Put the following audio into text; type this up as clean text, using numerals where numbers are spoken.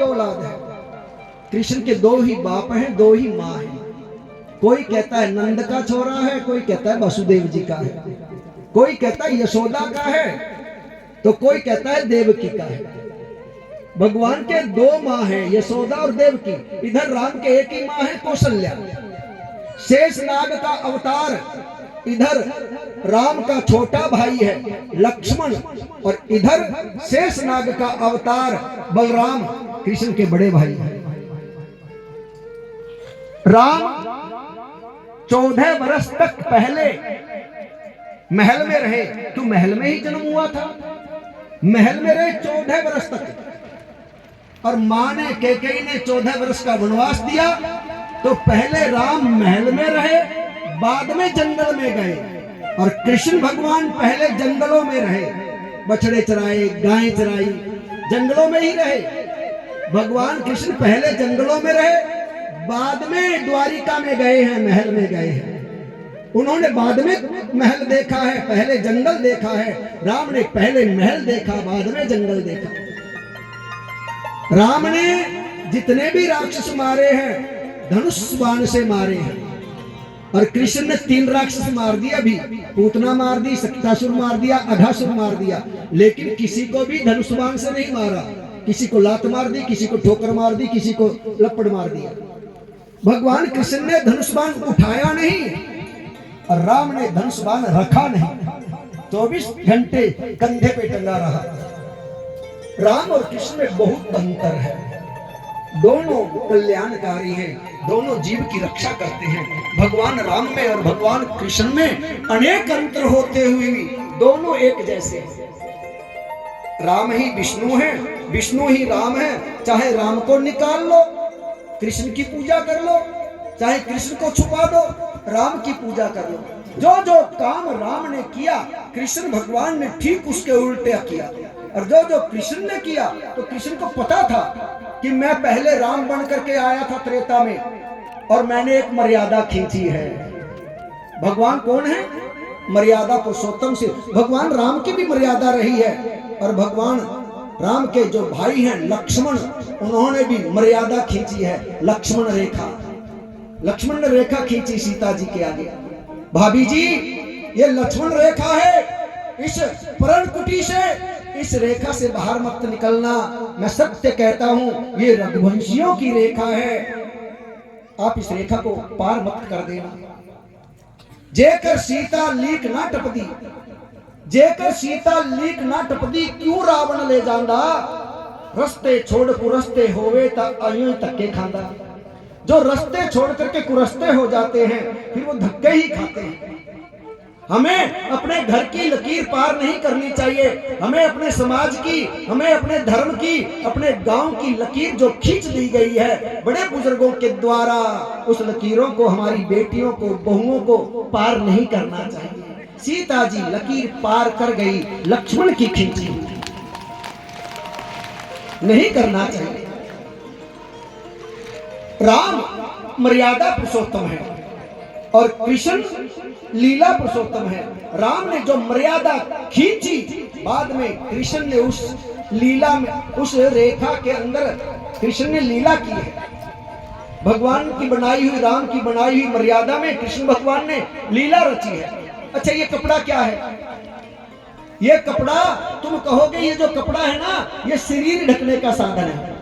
औलाद है। कृष्ण के दो ही बाप हैं, दो ही माँ हैं। कोई कहता है नंद का छोरा है, कोई कहता है वसुदेव जी का है, कोई कहता है यशोदा का है, तो कोई कहता है देवकी का है। भगवान के दो माँ हैं, यशोदा और देवकी। इधर राम के एक ही माँ है, कौशल्या। शेषनाग का अवतार इधर राम का छोटा भाई है लक्ष्मण, और इधर शेषनाग का अवतार बलराम कृष्ण के बड़े भाई हैं। राम 14 वर्ष तक पहले महल में रहे। तो महल में ही जन्म हुआ था, महल में रहे 14 वर्ष तक। और मां ने कैकेयी ने 14 वर्ष का वनवास दिया। तो पहले राम महल में रहे, बाद में जंगल में गए। और कृष्ण भगवान पहले जंगलों में रहे, बछड़े चराए, गायें चराई, जंगलों में ही रहे। भगवान कृष्ण पहले जंगलों में रहे, बाद में द्वारिका में गए हैं, महल में गए हैं। उन्होंने बाद में महल देखा है, पहले जंगल देखा है। राम ने पहले महल देखा, बाद में जंगल देखा। राम ने जितने भी राक्षस मारे हैं धनुष बाण से मारे हैं। और कृष्ण ने 3 राक्षस मार दिया भी, पूतना मार दी, सख्तासुर मार दिया, अघासुर मार दिया। लेकिन किसी को भी धनुष बाण से नहीं मारा। किसी को लात मार दी, किसी को ठोकर मार दी, किसी को लपड़ मार दिया। भगवान कृष्ण ने धनुष बाण उठाया नहीं और राम ने धनुष बाण रखा नहीं। 24 घंटे कंधे पे टंगा रहा। राम और कृष्ण में बहुत अंतर है। दोनों कल्याणकारी हैं, दोनों जीव की रक्षा करते हैं। भगवान राम में और भगवान कृष्ण में अनेक अंतर होते हुए भी दोनों एक जैसे हैं। राम ही विष्णु है, विष्णु ही राम है। चाहे राम को निकाल लो, कृष्ण की पूजा कर लो, चाहे कृष्ण को छुपा दो, राम की पूजा कर लो। जो जो काम राम ने किया, कृष्ण भगवान ने ठीक उसके उल्टे किया। और जो जो कृष्ण ने किया, तो कृष्ण को पता था कि मैं पहले राम बन करके आया था त्रेता में, और मैंने एक मर्यादा खींची है। भगवान कौन है? मर्यादा पुरुषोत्तम से भगवान राम की भी मर्यादा रही है। और भगवान राम के जो भाई हैं लक्ष्मण, उन्होंने भी मर्यादा खींची है, लक्ष्मण रेखा। लक्ष्मण ने रेखा खींची सीता जी के आगे। भाभी जी, ये लक्ष्मण रेखा है, इस पर्णकुटी से, इस रेखा से बाहर मत निकलना। मैं सत्य कहता हूं, ये रघुवंशियों की रेखा है, आप इस रेखा को पार मत कर देना। जेकर सीता लीक ना टपदी, जेकर सीता लीक ना टपदी, क्यों रावण ले जांदा। रस्ते छोड़ कुरस्ते होवे ता अयूं धक्के खांदा। जो रस्ते छोड़ करके कुरस्ते हो जाते हैं, फिर वो धक्के ही खाते हैं। हमें अपने घर की लकीर पार नहीं करनी चाहिए। हमें अपने समाज की, हमें अपने धर्म की, अपने गांव की लकीर जो खींच दी गई है बड़े बुजुर्गों के द्वारा, उस लकीरों को हमारी बेटियों को, बहुओं को पार नहीं करना चाहिए। सीता जी लकीर पार कर गई, लक्ष्मण की खींची नहीं करना चाहिए। राम मर्यादा पुरुषोत्तम है और कृष्ण लीला पुरुषोत्तम है। राम ने जो मर्यादा खींची, बाद में कृष्ण ने उस लीला में, उस रेखा के अंदर कृष्ण ने लीला की है। भगवान की बनाई हुई, राम की बनाई हुई मर्यादा में कृष्ण भगवान ने लीला रची है। अच्छा, ये कपड़ा क्या है? ये कपड़ा, तुम कहोगे ये जो कपड़ा है ना, ये शरीर ढकने का साधन है।